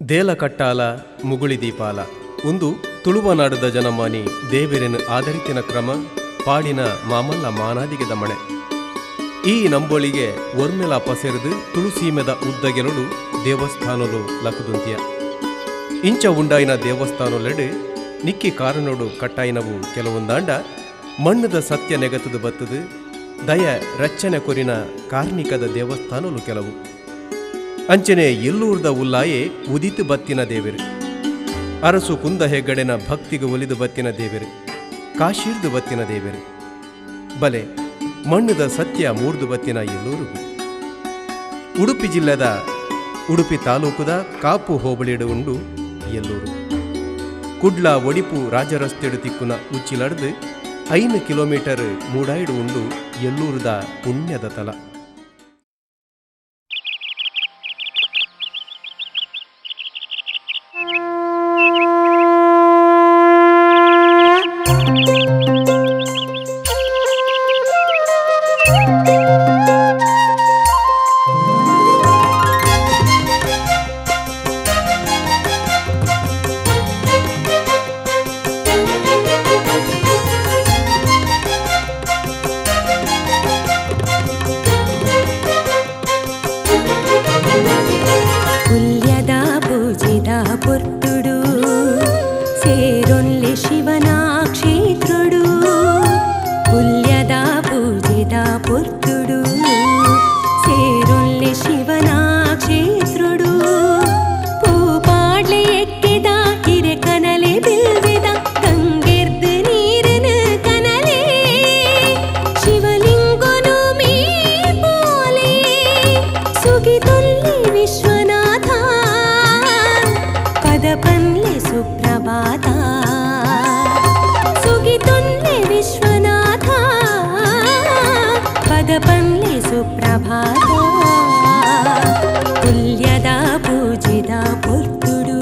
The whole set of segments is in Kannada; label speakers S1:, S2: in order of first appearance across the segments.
S1: ದೇಲ ಕಟ್ಟಾಲ ಮುಗುಳಿ ದೀಪಾಲ ಒಂದು ತುಳುವನಾಡದ ಜನಮಾನಿ ದೇವೆರೆನು ಆಧರಿತಿನ ಕ್ರಮ ಪಾಡಿನ ಮಾಮಲ್ಲ ಮಾನಾದಿಗೆ ದಮಣೆ ಈ ನಂಬೋಳಿಗೆ ಒರ್ಮೆಲ ಪಸೆರೆದು ತುಳುಸೀಮೆದ ಉದ್ದಗೆಲೊಡು ದೇವಸ್ಥಾನಲು ಲಕುದುಂತಿಯ ಇಂಚ ಉಂಡಾಯಿನ ದೇವಸ್ಥಾನಲೆಡೆ ನಿಕ್ಕಿ ಕಾರಣೋಡು ಕಟ್ಟಾಯಿನವು ಕೆಲವೊಂದಾಂಡ ಮಣ್ಣದ ಸತ್ಯ ನೆಗತದು ಬತ್ತದು ದಯ ರಚನೆ ಕೊರಿನ ಕಾರ್ಮಿಕದ ದೇವಸ್ಥಾನಲು ಕೆಲವು ಅಂಚನೆ ಎಲ್ಲೂರ್ದ ಉಲ್ಲಾಯೇ ಉದಿತು ಬತ್ತಿನ ದೇವೆರು ಅರಸು ಕುಂದ ಹೆಗ್ಗಡೆನ ಭಕ್ತಿಗೆ ಒಲಿದು ಬತ್ತಿನ ದೇವೆರು ಕಾಶೀರ್ದು ಬತ್ತಿನ ದೇವೆರು ಬಲೆ ಮಣ್ಣದ ಸತ್ಯ ಮೂರ್ದು ಬತ್ತಿನ ಎಲ್ಲೂರಿಗೂ ಉಡುಪಿ ಜಿಲ್ಲೆದ ಉಡುಪಿ ತಾಲೂಕುದ ಕಾಪು ಹೋಬಳಿಡು ಉಂಡು ಎಲ್ಲೂರು ಕುಡ್ಲ ಒಡಿಪು ರಾಜರಸ್ತೆಡು ತಿಕ್ಕುನ ಉಚ್ಚಿಲಡ್ದು 5 ಕಿಲೋಮೀಟರ್ ಮೂಡಾಯಿಡು ಉಂಡು ಎಲ್ಲೂರುದ ಪುಣ್ಯದ ತಲ.
S2: ಪದಪನ್ಲೆ ಸುಪ್ರಭಾತ ತುಲ್ಯದ ಪೂಜಿದ ಪೊರ್ತುಡು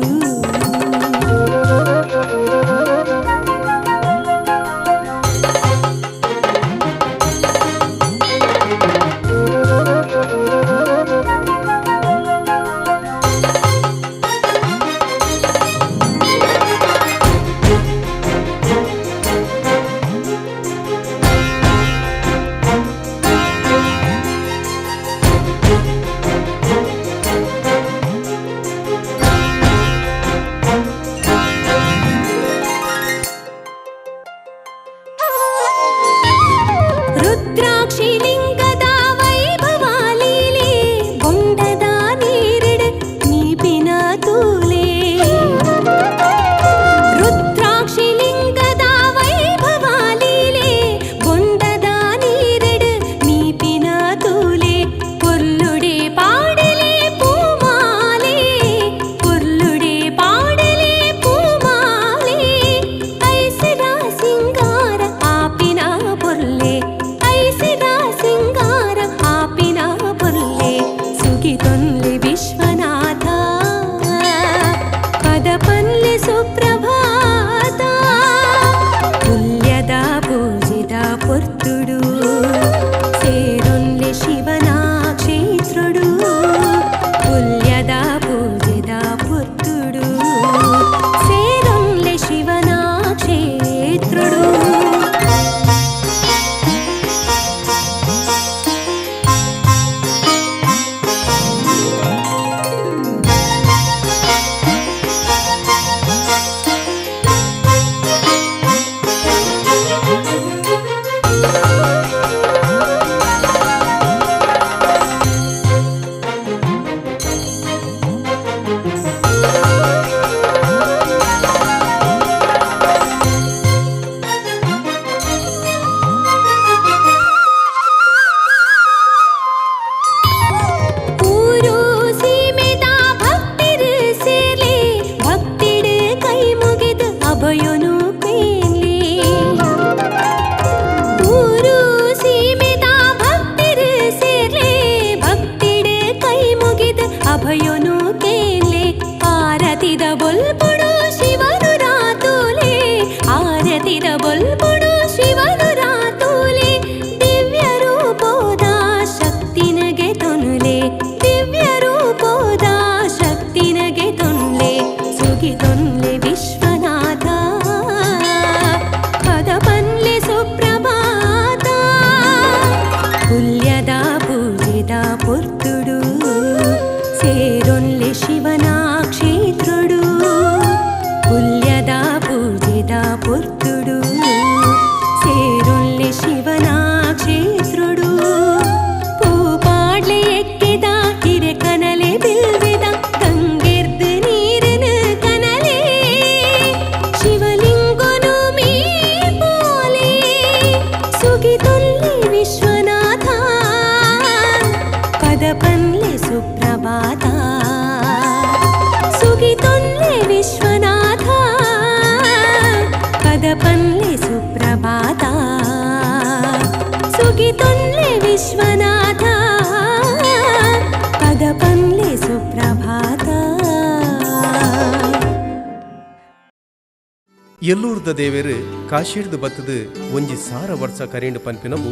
S1: ಎಲ್ಲೂರ್ದ ದೇವೇರು ಕಾಶಿಡ್ದು ಬತ್ತದು ಒಂಜಿ ಸಾರ ವರ್ಷ ಕರೆಂಡು ಪನ್ಪಿನವು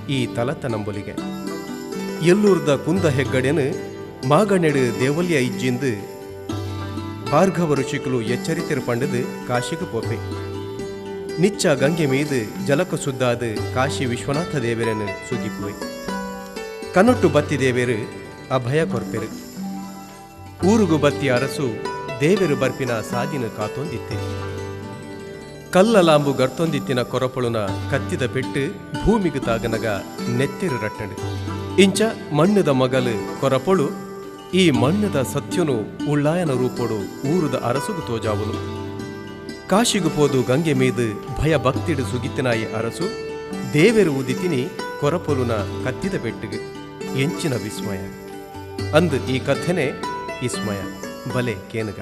S1: ಈ ತಲತ ನಂಬೊಲಿಗೆ ಎಲ್ಲೂರ್ದ ಕುಂದ ಹೆಗ್ಗಡೆನು ಮಾಗಣೆಡು ದೇವಲ್ಯ ಇಜ್ಜಿಂದು ಭಾರ್ಗವ ಋಷಿಕಲು ಎಚ್ಚರಿತಿರು ಪಂಡದು ಕಾಶಿಗೆ ಪೋಪೆ ನಿಚ್ಚ ಗಂಗೆ ಮೀದು ಜಲಕ ಸುದ್ದಾದು ಕಾಶಿ ವಿಶ್ವನಾಥ ದೇವರನ್ನು ಸುಗಿಪುವೆ ಕನೊಟ್ಟು ಬತ್ತಿ ದೇವೇರು ಅಭಯ ಕೊರ್ಪೆರು ಊರುಗು ಬತ್ತಿ ಅರಸು ದೇವೆರು ಬರ್ಪಿನ ಸಾದಿನ ಕಾತೊಂದಿತ್ತೆ ಕಲ್ಲಲಾಂಬು ಗರ್ತೊಂದಿತ್ತಿನ ಕೊರಪೊಳುನ ಕತ್ತಿದ ಪೆಟ್ಟು ಭೂಮಿಗೆ ತಾಗನಗ ನೆತ್ತಿರು ರಟ್ಟಣು ಇಂಚ ಮಣ್ಣದ ಮಗಲು ಕೊರಪೊಳು ಈ ಮಣ್ಣದ ಸತ್ಯನು ಉಳ್ಳಾಯನ ರೂಪೊಡು ಊರುದ ಅರಸುಗು ತೋಜಾವುಲು ಕಾಶಿಗು ಪೋದು ಗಂಗೆ ಮೀದು ಭಯ ಭಕ್ತಿಡು ಸುಗಿತ್ತಿನಾಯಿ ಅರಸು ದೇವೆರು ಉದಿತಿನಿ ಕೊರಪೊಲುನ ಕತ್ತಿದ ಪೆಟ್ಟಿಗೆ ಎಂಚಿನ ವಿಸ್ಮಯ ಅಂದು ಈ ಕಥೆನೆ ವಿಸ್ಮಯ ಬಲೆ ಕೇನಗ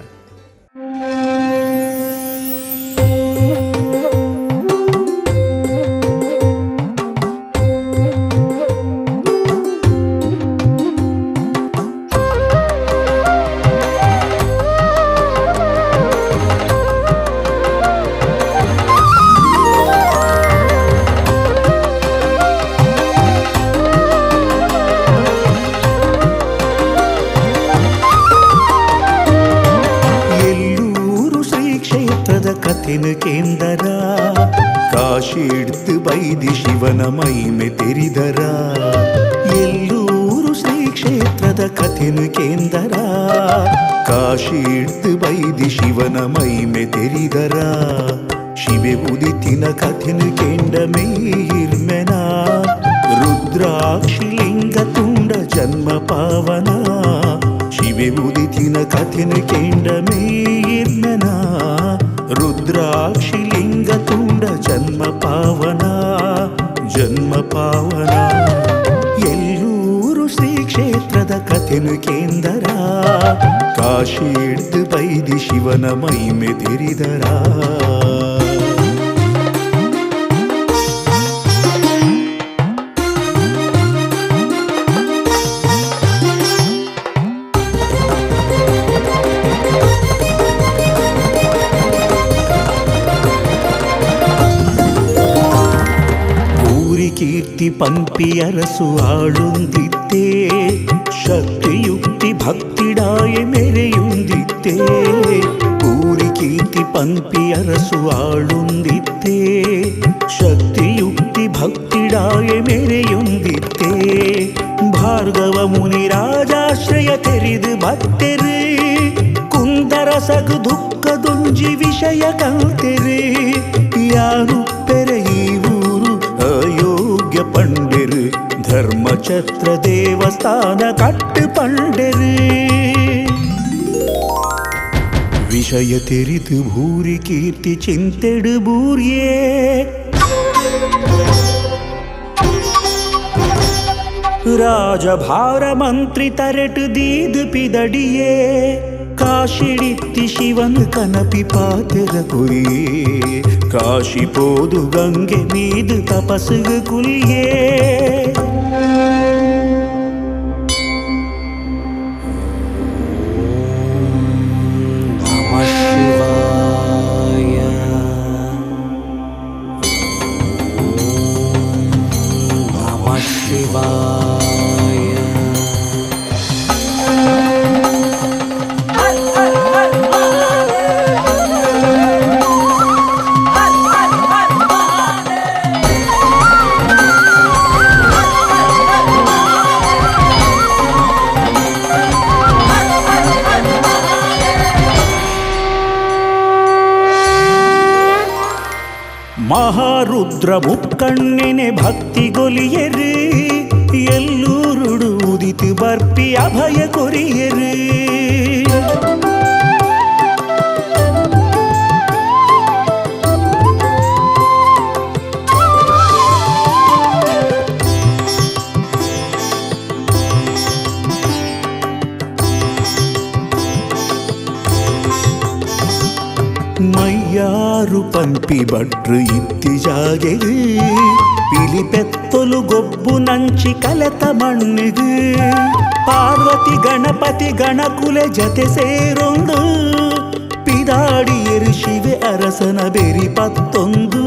S3: ಕಥೆನು ಕೇಂದರ ಕಾಶಿ ಹಿಡ್ದು ಬೈದಿ ಶಿವನ ಮೈಮೆ ತೆರಿದರ ಎಲ್ಲೂರು ಶ್ರೀ ಕ್ಷೇತ್ರದ ಕಥೆನು ಕೇಂದರ ಕಾಶಿ ಹಿಡ್ದು ಬೈದಿ ಶಿವನ ಮೈಮೆ ತೆರಿದರ ಶಿವೆ ಉದಿತಿನ ಕಥೆನು ಕೇಂಡ ಮೇಯಿರ್ಮೆನ ರುದ್ರಾಕ್ಷಿಲಿಂಗ ತುಂಡ ಜನ್ಮ ಪಾವನ ಶಿವೆ ಉದಿತಿನ ಕಥೆನು ಕೇಂಡ ಮೇಯಿರ್ಮೆನ ರುದ್ರಾಕ್ಷಿಲಿಂಗ ತುಂಡ ಜನ್ಮ ಪಾವನ ಎಲ್ಲೂರು ಶ್ರೀ ಕ್ಷೇತ್ರದ ಕಥೆನು ಕೇಂದರ ಕಾಶಿ ಹಿಡ್ದು ಬೈದಿ ಶಿವನ ಮೈಮೆ ತೆರಿದರ ಕೀರ್ತಿ ಪಂಪಿ ಅರಸು ಆಳುಂದಿತ್ತೇ ಶಕ್ತಿಯುಕ್ತಿ ಭಕ್ತಿಡಾಯ ಮೆರೆಯುಂದಿತ್ತೇ ಊರಿ ಕೀರ್ತಿ ಪಂಪಿ ಅರಸು ಆಳುಂದಿತ್ತೇ ಶಕ್ತಿಯುಕ್ತಿ ಭಕ್ತಿಡಾಯ ಮೆರೆಯುಂದಿತ್ತೇ ಭಾರ್ಗವ ಮುನಿ ರಾಜಾಶ್ರಯ ತೆರಿದು ಭಕ್ತರು ಕುಂದರ ಸಗು ದುಃಖದುಂಜಿ ವಿಷಯ ಕಲ್ತೆರು ಯಾರು ಪೆರೆಯಿ ಊರು ಅಯೋಗ್ಯ ಪಂಡೆರು ಧರ್ಮಛತ್ರ ದೇವಸ್ಥಾನ ಕಟ್ಟು ಪಂಡೆರು ವಿಷಯ ತೆರಿದು ಭೂರಿ ಕೀರ್ತಿ ಚಿಂತೆಡು ಬೂರ್ಯೇ ರಾಜಭಾರ ಮಂತ್ರಿ ತರೆಟು ದೀದು ಪಿದಡಿಯೇ ಕಾಶಿಡಿತ್ತಿ ಶಿವನು ಕನಪಿ ಪಾತೆರ ಕುರಿಯೇ ಕಾಶಿ ಪೋದು ಗಂಗೆ ನೀದು ತಪಸ್ಸುಗು ಕುಲಿಯೇ ಮಹಾರುದ್ರ ಮುಕ್ಕಣ್ಣಿನೆ ಭಕ್ತಿಗೊಲಿಯರು ಎಲ್ಲೂರುಡು ಉದಿತು ಬರ್ಪಿ ಅಭಯ ಕೊರಿಯರು ಮಯ್ಯಾರು ಪಂಪಿ ಭಟ್ರು ಇತ್ತಿಜಾಗೆದು ಪಿಲಿಪೆತ್ತೊಲು ಗೊಬ್ಬು ನಂಚಿ ಕಲೆತ ಮಣ್ಣಿದು ಪಾರ್ವತಿ ಗಣಪತಿ ಗಣಕುಲೆ ಜತೆ ಸೇರೊಂದು ಪಿದಾಡಿಯರು ಶಿವೆ ಅರಸನ ಬೆರಿ ಪತ್ತೊಂದು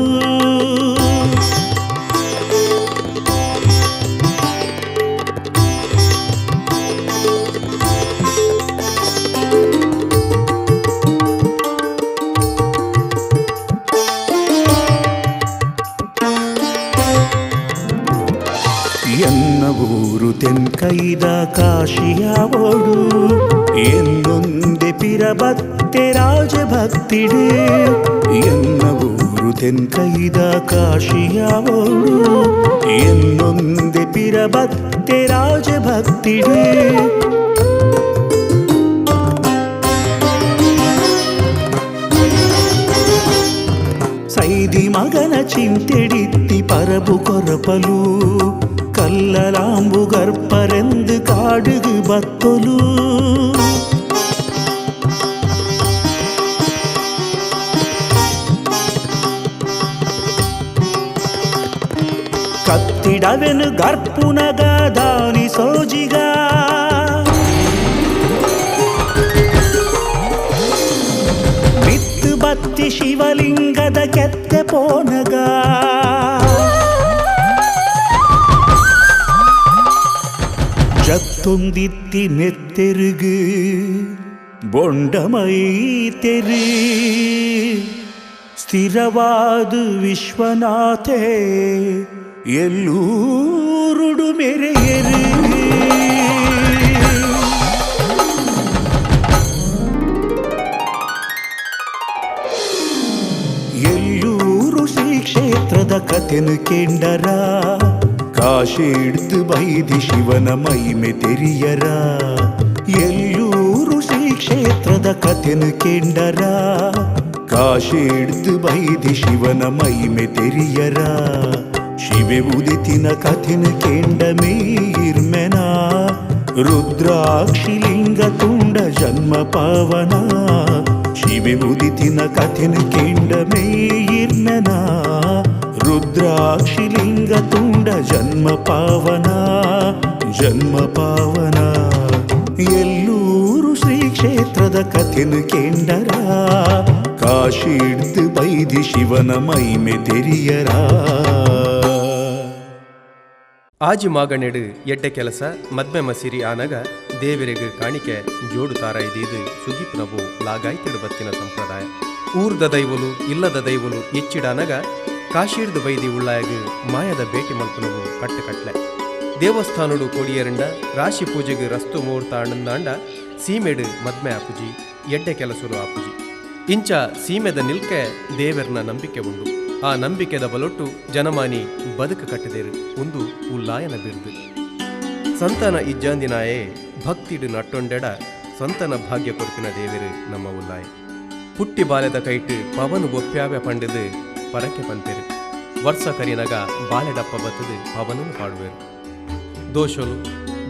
S3: ಎನ್ನ ಊರು ತೆನ್ಕೈದ ಕಾಶಿಯಾವೋಡು ಎನ್ನೊಂದೆ ಪಿರಬತ್ತೆ ರಾಜಭಕ್ತಿಡೆ ಎನ್ನ ಊರು ತೆನ್ಕೈದ ಕಾಶಿಯಾವೋಡು ಎನ್ನೊಂದೆ ಪಿರಬತ್ತೆ ರಾಜಭಕ್ತಿಡೆ ಸೈದಿ ಮಗನ ಚಿಂತೆಡಿತ್ತಿ ಪರಬು ಕೊರಪಲು ಕಲ್ಲಲಾಂಬು ಗರ್ಪರೆಂದು ಕಾಡುಗು ಬತ್ತೊಲು ಕತ್ತಿಡವೆನು ಗರ್ಪುನಗ ದಾನಿ ಸೋಜಿಗ ಮಿತ್ತು ಬತ್ತಿ ಶಿವಲಿಂಗದ ಕೆತ್ತೆ ಪೋನಗ ಜತ್ತೊಂದಿತ್ತಿ ನೆತ್ತೆರುಗು, 'ಬೊಂಡಮೈ ತೆರಿ ಸ್ಥಿರವಾದ ವಿಶ್ವನಾಥೇ ಎಲ್ಲೂರುಡು ಮೆರೆಯರು. ಎಲ್ಲೂರು ಶ್ರೀ ಕ್ಷೇತ್ರದ ಕಥೆನು ಕೇಂಡರ, ಕಾಶಿ ಹಿಡ್ದು ಬೈದಿ ಶಿವನ ಮಹಿಮೆ ತೆರಿಯರ. ಎಲ್ಲೂರು ಶ್ರೀ ಕ್ಷೇತ್ರದ ಕಥೆನು ಕೇಂಡರ, ಕಾಶಿ ಹಿಡ್ದು ಬೈದಿ ಶಿವನ ಮಹಿಮೆ ತೆರಿಯರ. ಶಿವೆ ಉದಿತಿನ ಕಥೆನು ಕೇಂಡ ಮೇರ್ಮೆನ, ರುದ್ರಾಕ್ಷಿಲಿಂಗ ತುಂಡ ಜನ್ಮ ಪಾವನ. ಶಿವೆ ಉದಿತಿನ ಕಥೆನು ಕೇಂಡ ಮೇರ್ಮೆನ, ರುದ್ರಾಕ್ಷಿಲಿಂಗ ತುಂಡ ಜನ್ಮ ಪಾವನ ಜನ್ಮ ಪಾವನ. ಎಲ್ಲೂರು ಶ್ರೀ ಕ್ಷೇತ್ರದ ಕಥೆನು ಕೇಂಡರ, ಕಾಶಿ ಹಿಡ್ದು ಬೈದಿ ಶಿವನ ಮಹಿಮೆ ತೆರಿಯರ.
S1: ಆಜಿ ಮಾಗಣೆಡು ಎಡ್ಡೆ ಕೆಲಸ ಮದ್ಮೆ ಮಸೀರಿ ಆನಗ ದೇವರಿಗೆ ಕಾಣಿಕೆ ಜೋಡು ತಾರ ಇದೀದು ಸುಗಿಪ್ನವು ಲಾಗಾಯ್ತಿಡು ಬತ್ತಿನ ಸಂಪ್ರದಾಯ. ಊರ್ದ ದೈವಲು ಇಲ್ಲದ ದೈವಲು ಎಚ್ಚಿಡಾನಗ ಕಾಶೀರ್ದು ಬೈದಿ ಉಳ್ಳಾಯಗ ಮಾಯದ ಭೇಟಿ ಮಲ್ಪನವು ಕಟ್ಟೆ. ದೇವಸ್ಥಾನಡು ಕೊಡಿಯರಂಡ ರಾಶಿ ಪೂಜೆಗೆ ರಸ್ತು ಮುಹೂರ್ತ ಅಣ್ಣಂದಾಂಡ ಸೀಮೆಡು ಮದ್ಮೆ ಆಪುಜಿ ಎಡ್ಡೆ ಕೆಲಸರು ಆಪುಜಿ. ಇಂಚ ಸೀಮೆದ ನಿಲ್ಕೆ ದೇವರನ ನಂಬಿಕೆ ಉಂಡು. ಆ ನಂಬಿಕೆದ ಬಲೊಟ್ಟು ಜನಮಾನಿ ಬದುಕು ಕಟ್ಟಿದೇರು ಒಂದು ಉಲ್ಲಾಯನ ಬಿರ್ದು. ಸಂತಾನ ಇಜ್ಜಾಂದಿನಾಯೇ ಭಕ್ತಿಡು ನಟ್ಟೊಂಡೆಡ ಸಂತಾನ ಭಾಗ್ಯ ಕೊರ್ಪಿನ ದೇವರು ನಮ್ಮ ಉಲ್ಲಾಯ. ಪುಟ್ಟಿ ಬಾಲ್ಯದ ಕೈಟು ಪವನು ಒಪ್ಪ್ಯಾವ್ಯ ಪಂಡದು ಪರಕ್ಕೆ ಪಂತೇರು. ವರ್ಷ ಕರಿನಗ ಬಾಲೆಡಪ್ಪ ಬತ್ತದು ಪವನನ್ನು ಪಾಡುವೆರು. ದೋಷಲು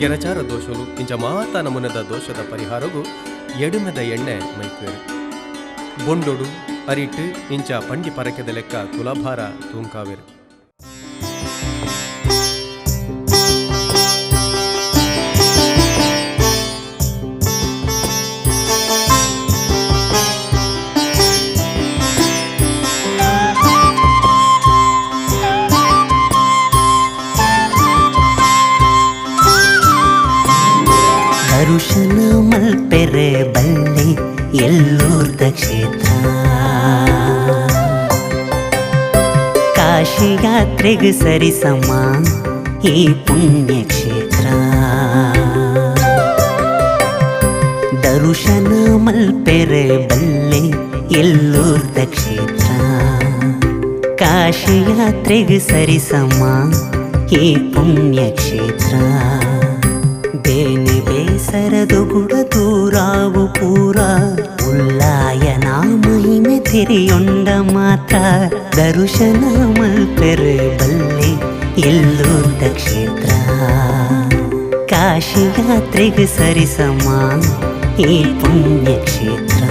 S1: ಗೆರಚಾರ ದೋಷಲು ಇಂಚ ಮಾತ ನಮುನದ ದೋಷದ ಪರಿಹಾರಗೂ ಎಡುಮೆದ ಎಣ್ಣೆ ಮೈಕುವೆರು. ಬೊಂಡೊಡು ಅರಿಟ್ಟು ಇಂಚ ಪಂಡಿ ಪರಕೆದ ಲೆಕ್ಕ ತುಲಾಭಾರ ತೂಂಕಾವೆರು.
S4: ದರುಶನ ಮಲ್ಪೆರೆ ಬಲ್ಲೆ ಎಲ್ಲೂರ್ದ ಕ್ಷೇತ್ರ, ಕಾಶಿ ಯಾತ್ರೆಗೆ ಸರಿಸಮ ಈ ಪುಣ್ಯ ಕ್ಷೇತ್ರ. ದರುಶನ ಮಲ್ಪೆರೆ ಬಲ್ಲೆ ಎಲ್ಲೂರ್ದ ಕ್ಷೇತ್ರ, ಕಾಶಿ ಯಾತ್ರೆಗೆ ಸರಿಸಮ ಈ ಪುಣ್ಯ ಕ್ಷೇತ್ರ. ಬೇನೆ ಬೇಸರದು ಗುಡ ದೂರಾವು ಪೂರ, ಉಲ್ಲಾಯನ ಮಹಿಮೆ ತೆರೆಯೊಂಡ ಮಾತ್ರ. ದರುಶನ ಮಲ್ಪೆರೆ ಬಲ್ಲೆ ಎಲ್ಲೂರ್ದ ಕ್ಷೇತ್ರ, ಕಾಶಿ ಯಾತ್ರೆಗೆ ಸರಿಸಮ ಈ ಪುಣ್ಯ ಕ್ಷೇತ್ರ.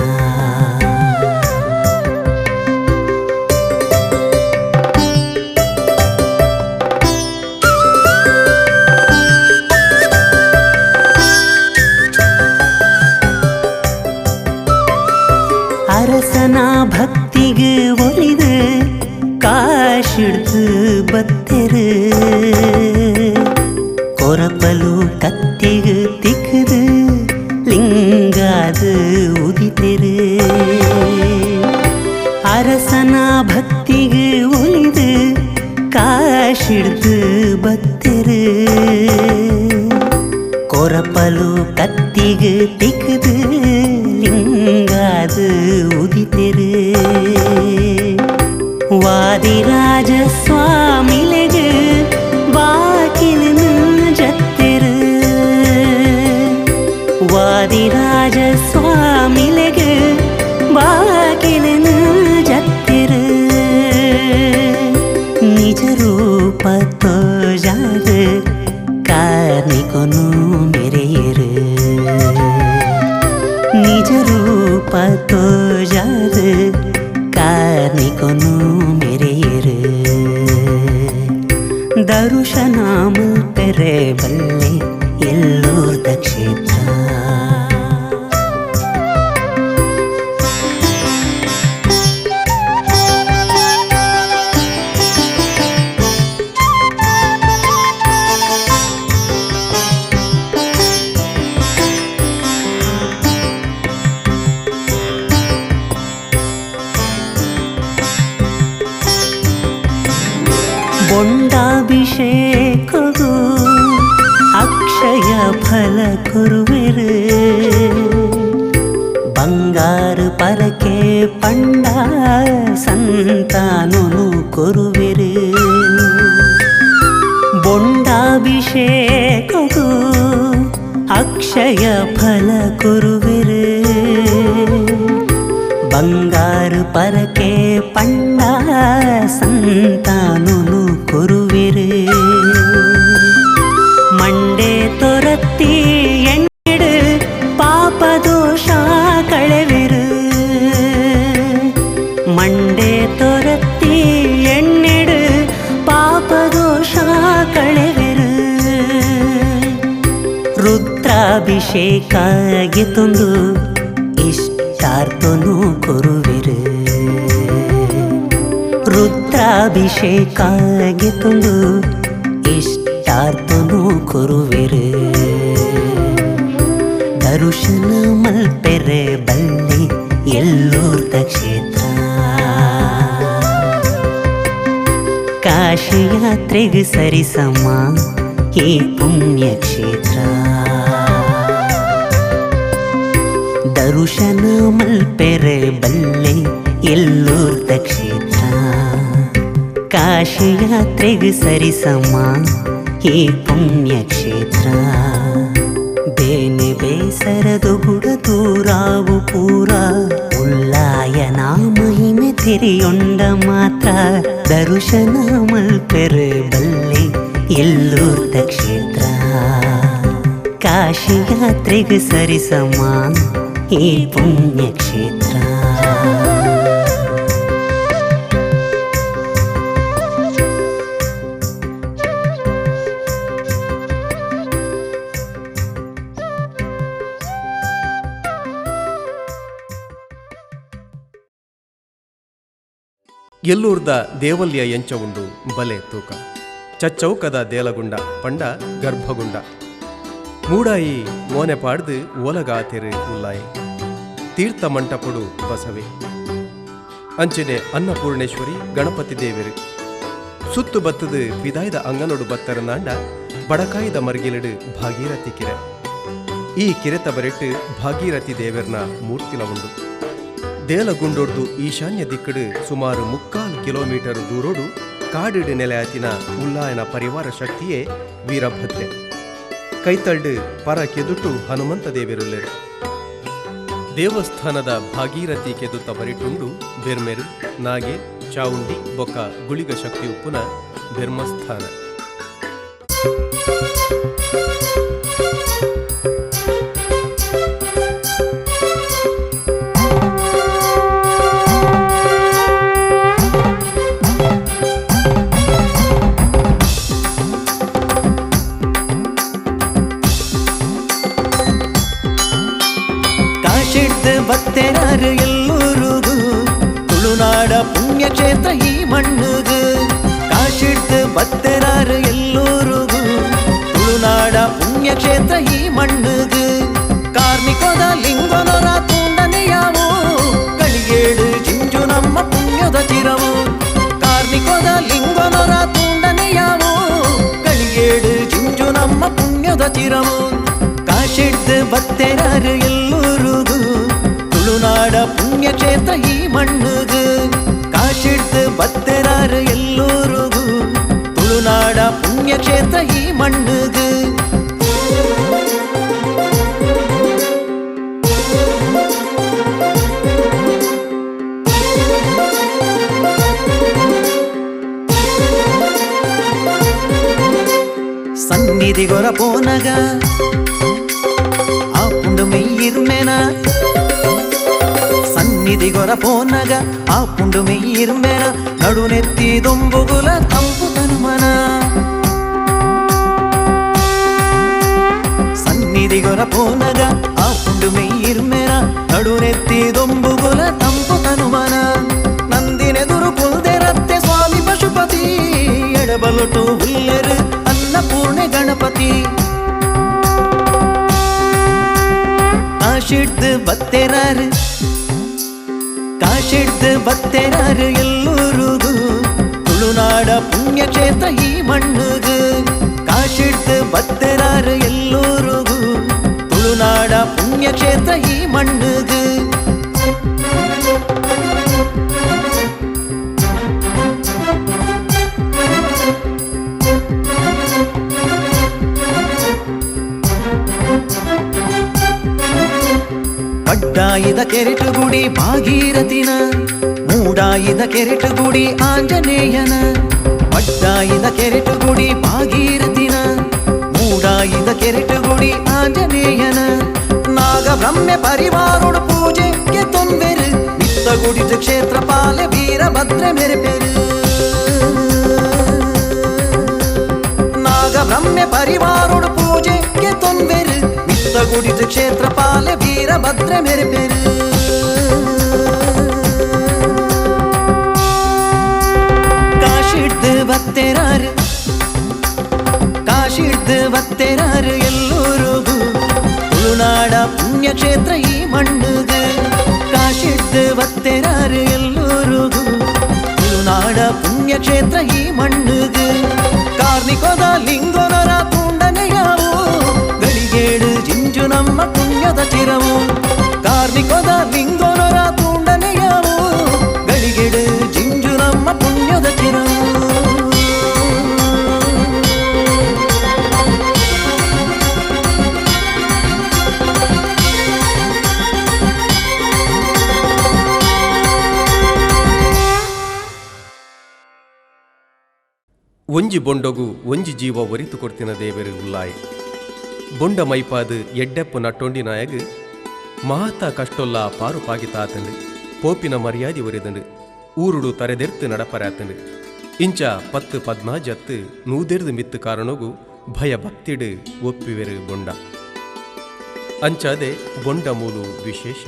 S4: ಅರಸನ ಭಕ್ತಿಗೆ ಒಲಿದು ಕಾಶಿಡ್ದು ಬತ್ತೆರು, ಕೊರಪಲು ಕತ್ತಿಗೆ ತಿಕ್ಕದು ಲಿಂಗಾದ ಉದಿತೆರು. ಅರಸನ ಭಕ್ತಿಗೆ ಒಲಿದು ಕಾಶಿಡ್ದು ಬತ್ತೆರು, ಕೊರಪಲು ಕತ್ತಿಗೆ ತಿಕ್ಕದು ಲಿಂಗಾದ ಉದಿತೆರು. ವಾದಿರಾಜ ಸ್ವಾಮಿಲೆಗೆ ಬಾಕಿಲು ಜತ್ತೆರು, ವಾದಿರಾಜ ಸ್ವಾಮಿಲೆಗೆ ಬಾಕಿಲು ಜತ್ತೆರು. ನಿಜ ರೂಪ ತೋಜಾದ ಕಾರ್ನಿಕೊನು ಮೆರೆಯರು, ನಿಜ ರೂಪ ತೋಜಾದ ಕಾರ್ನಿಕೊನು ಮೆರೆಯರು. ದರುಶನ ಫಲ ಕೊರುವೆರು ಬಂಗಾರು ಪರಕೆ ಪಂಡ ಸಂತಾನನು ಕೊರುವೆರು ಬೊಂಡಾಭಿಷೇಕವು ಅಕ್ಷಯ ಫಲ ಕೊರುವೆರು ಬಂಗಾರು ಪರಕೆ ಪಂಡ ಸಂತಾನನು ಕೊರುವೆರು ಮಂಡೆ ತೊರತ್ತಿ ಎಣ್ಣೆಡು ಪಾಪದೋಷ ಕಳೆವೆರು ಮಂಡೆ ತೊರತ್ತಿ ಎಣ್ಣೆಡು ಪಾಪದೋಷ ಕಳೆವೆರು ರುದ್ರಾಭಿಷೇಕಾಗಿ ತಂದು ಇಷ್ಟಾರ್ಥನು ಕೊರುವೆರು ರುದ್ರಾಭಿಷೇಕಾಗಿ ತಂದು ಇಷ್ಟಾರ್ಥನು ಕೊರುವೆರು ದರುಶನ ಮಲ್ಪೆರೆ ಬಳ್ಳಿ ಎಲ್ಲೂರ್ದ ಕ್ಷೇತ್ರ ಕಾಶಿ ಯಾತ್ರೆಗೆ ಸರಿಸಮ ಈ ಪುಣ್ಯ ಕ್ಷೇತ್ರ ದರುಶನ ಮಲ್ಪೆರೆ ಬಳ್ಳಿ ಎಲ್ಲೂರ್ದ ಕ್ಷೇತ್ರ ಕಾಶಿ ಯಾತ್ರೆಗೆ ಸರಿಸಮ ಈ ಪುಣ್ಯ ಕ್ಷೇತ್ರ ಬೇನೆ ಬೇಸರದು ಗುಡ ದೂರಾವು ಪೂರ ಉಲ್ಲಾಯನ ಮಹಿಮೆ ತಿರಿಯೊಂಡ ಮಾತ್ರ ದರುಶನ ಮಲ್ಪೆರೆ ಬಳ್ಳಿ ಎಲ್ಲೂರ್ದ ಕ್ಷೇತ್ರ ಕಾಶಿ ಯಾತ್ರೆಗೆ ಸರಿಸಮ ಈ ಪುಣ್ಯ ಕ್ಷೇತ್ರ
S1: ಎಲ್ಲೂರ್ದ ದೇವಲ್ಯ ಎಂಚ ಉಂಡು ಬಲೆ ತೂಕ ಚಚ್ಚೌಕದ ದೇಲಗುಂಡ ಪಂಡ ಗರ್ಭಗುಂಡ ಮೂಡಾಯಿ ಮೋನೆ ಪಾಡ್ದು ಓಲಗಾತೆರು ಉಲ್ಲಾಯಿ ತೀರ್ಥ ಮಂಟಪಡು ಬಸವೆ ಅಂಚನೆ ಅನ್ನಪೂರ್ಣೇಶ್ವರಿ ಗಣಪತಿ ದೇವಿರು ಸುತ್ತು ಬತ್ತದು ಪಿದಾಯ್ದ ಅಂಗನೊಡು ಬತ್ತರನಾಂಡ ಬಡಕಾಯ್ದ ಮರ್ಗಿಲಡು ಭಾಗೀರಥಿ ಕಿರೆ ಈ ಕಿರೆತ ಬರೆಟ್ಟು ಭಾಗೀರಥಿ ದೇವರ್ನ ಮೂರ್ತಿಲ ಉಂಡು ದೇಲಗುಂಡೊಡ್ದು ಈಶಾನ್ಯ ದಿಕ್ಕಡು ಸುಮಾರು 3/4 ಕಿಲೋಮೀಟರ್ ದೂರೋಡು ಕಾಡಿಡು ನೆಲೆಯಾತಿನ ಉಲ್ಲಾಯನ ಪರಿವಾರ ಶಕ್ತಿಯೇ ವೀರಭದ್ರೆ ಕೈತಳ್ಡು ಪರ ಕೆದುಟು ಹನುಮಂತ ದೇವಿರುಲ್ಲೆರು ದೇವಸ್ಥಾನದ ಭಾಗೀರಥಿ ಕೆದುತ್ತ ಬರಿಟುಂಡು ಬೆರ್ಮೆರು ನಾಗೆ ಚಾವುಂಡಿ ಬೊಕ್ಕ ಗುಳಿಗ ಶಕ್ತಿ ಉಪ್ಪುನ ಧರ್ಮಸ್ಥಾನ
S5: ಬತ್ತೆರಾರು ಎಲ್ಲೂರುಗು ತುಳುನಾಡ ಪುಣ್ಯಕ್ಷೇತ್ರ ಈ ಮಣ್ಣುಗು ಕಾಶಿಡ್ದು ಬತ್ತೆರಾರು ಎಲ್ಲೂರುಗು ತುಳುನಾಡ ಪುಣ್ಯಕ್ಷೇತ್ರ ಈ ಮಣ್ಣುಗು ಕಾರ್ಮಿಕದ ಲಿಂಗನೊರ ತುಂಡನೆಯಾವು ಕಳಿಗೇಡು ಜಿಂಜು ನಮ್ಮ ಪುಣ್ಯದ ಚಿರವು ಕಾರ್ಮಿಕದ ಲಿಂಗನೊರ ತುಂಡನೆಯಾವು ಕಳಿಗೇಡು ಜಿಂಜು ನಮ್ಮ ಪುಣ್ಯದ ಚಿರವು ಕಾಶಿಡ್ದು ಬತ್ತೆರಾರು ಎಲ್ಲೂರುಗು ತುಳುನಾಡ ಪುಣ್ಯಕ್ಷೇತ್ರ ಈ ಮಣ್ಣುಗು ಕಾಶಿಡ್ದು ಬತ್ತೆರಾರು ಎಲ್ಲೂರುಗು ತುಳುನಾಡ ಪುಣ್ಯಕ್ಷೇತ್ರ ಈ ಮಣ್ಣುಗು ಸನ್ನಿಧಿಗೊರ ಪೋನಗ ಆ ಪುಂಡು ಮೆಯ್ಯಿರ್ಮೆನ ಸನ್ನಿಧಿಗೊರ ಪೋನಗ ಆ ಪುಂಡು ಮೆಯ್ಯಿರ್ಮೆನ ನಡುನೆತ್ತಿ ದೊಂಬುಗುಲ ತಂಪು ತನುಮನ ಸನ್ನಿಧಿಗೊರ ಪೋನಗ ಆ ಪುಂಡು ಮೆಯ್ಯಿರ್ಮೆನ ನಡುನೆತ್ತಿ ದೊಂಬುಗುಲ ತಂಪು ತನುಮನ ನಂದಿನೆದುರು ಕುಲ್ದೆರತ್ತೆ ಸ್ವಾಮಿ ಪಶುಪತಿ ಎಡಬಲಟು ಹುಲ್ಲೆರು ಅನ್ನಪೂರ್ಣೆ ಗಣಪತಿ ಕಾಶಿಡ್ದು ಬತ್ತೆರಾರು ಕಾಶಿಡ್ದು ಬತ್ತೆರಾರು ಎಲ್ಲೂರುಗು ತುಳುನಾಡ ಪುಣ್ಯಕ್ಷೇತ್ರ ಈ ಮಣ್ಣುಗು ಕಾಶಿಡ್ದು ಬತ್ತೆರಾರು ಎಲ್ಲೂರುಗು ಪುಣ್ಯಕ್ಷೇತ್ರ ಈ ಮಣ್ಣುಗು. ಕಡ್ಡಾಯಿದ ಕೆರೆಟುಗುಡಿ ಭಾಗೀರಥಿನ, ಮೂಡಾಯಿದ ಕೆರೆಟುಗುಡಿ ಆಂಜನೇಯನ. ಕಡ್ಡಾಯಿದ ಕೆರೆಟುಗುಡಿ ಭಾಗೀರಥಿನ, ಮೂಡಾಯಿದ ಕೆರೆಟುಗುಡಿ ಆಂಜನೇಯನ. ನಾಗ ಬ್ರಹ್ಮೆ ಪರಿವಾರೋಡು ಪೂಜೆಗೆ ತೊಂಬೆರು, ಮಿತ್ತಗುಡಿದ ಕ್ಷೇತ್ರಪಾಲ ವೀರಭದ್ರ ಮೆರೆಪೆರು. ನಾಗ ಬ್ರಹ್ಮೆ ಪರಿವಾರೋಡು ಪೂಜೆಗೆ ತೊಂಬೆರು, ಮಿತ್ತಗುಡಿದ ಕ್ಷೇತ್ರಪಾಲ ವೀರಭದ್ರ ಮೆರೆಪೆರು. ಕಾಶಿಡ್ದು ಬತ್ತೆರಾರು, ಕಾಶಿಡ್ದು ಬತ್ತೆರಾರು ಎಲ್ಲೂರಿಗೂ, ತುಳುನಾಡ ಪುಣ್ಯಕ್ಷೇತ್ರ ಈ ಮಣ್ಣುಗು. ಕಾಶಿಡ್ದು ಬತ್ತೆರಾರು ಎಲ್ಲೂರಿಗೂ, ತುಳುನಾಡ ಪುಣ್ಯಕ್ಷೇತ್ರ ಈ ಮಣ್ಣುಗು. ಕಾರ್ಣಿಕೋದ ಲಿಂಗೋನರ ತುಂಡನೆಯಾವು, ಗಳಿಗೇಡು ಜಿಂಜು ನಮ್ಮ ಪುಣ್ಯದ ಚಿರವು. ಕಾರ್ಣಿಕೋದ ಲಿಂಗೋನರ ತುಂಡನೆಯಾವು, ಗಳಿಗೇಡು ಜಿಂಜು ನಮ್ಮ ಪುಣ್ಯದ ಚಿರವು.
S1: ಒಂಜಿ ಬೊಂಡೊಗು ಒಂಜಿ ಜೀವ ಒರಿತು ಕೊಡ್ತಿನ ದೇವೆರು ಉಲ್ಲಾಯ್. ಬೊಂಡ ಮೈಪಾದು ಎಡ್ಡೆಪ್ಪು ನಟ್ಟೊಂಡಿನಾಯಗ್ ಮಹತ ಕಷ್ಟೊಲ್ಲ ಪಾರು ಪಾಗಿತಾತಂಡು, ಪೋಪಿನ ಮರ್ಯಾದೆ ಒರೆದಂಡು, ಊರುಡು ತರೆದೆರ್ತು ನಡಪರಾತಂಡು. ಇಂಚ 10-15 ನೂದೆರ್ದು ಮಿತ್ತು ಕಾರಣಗೂ ಭಯ ಭಕ್ತಿಡು ಒಪ್ಪಿವೆರು ಬೊಂಡ. ಅಂಚಾದೆ ಬೊಂಡ ಮೂಲು ವಿಶೇಷ.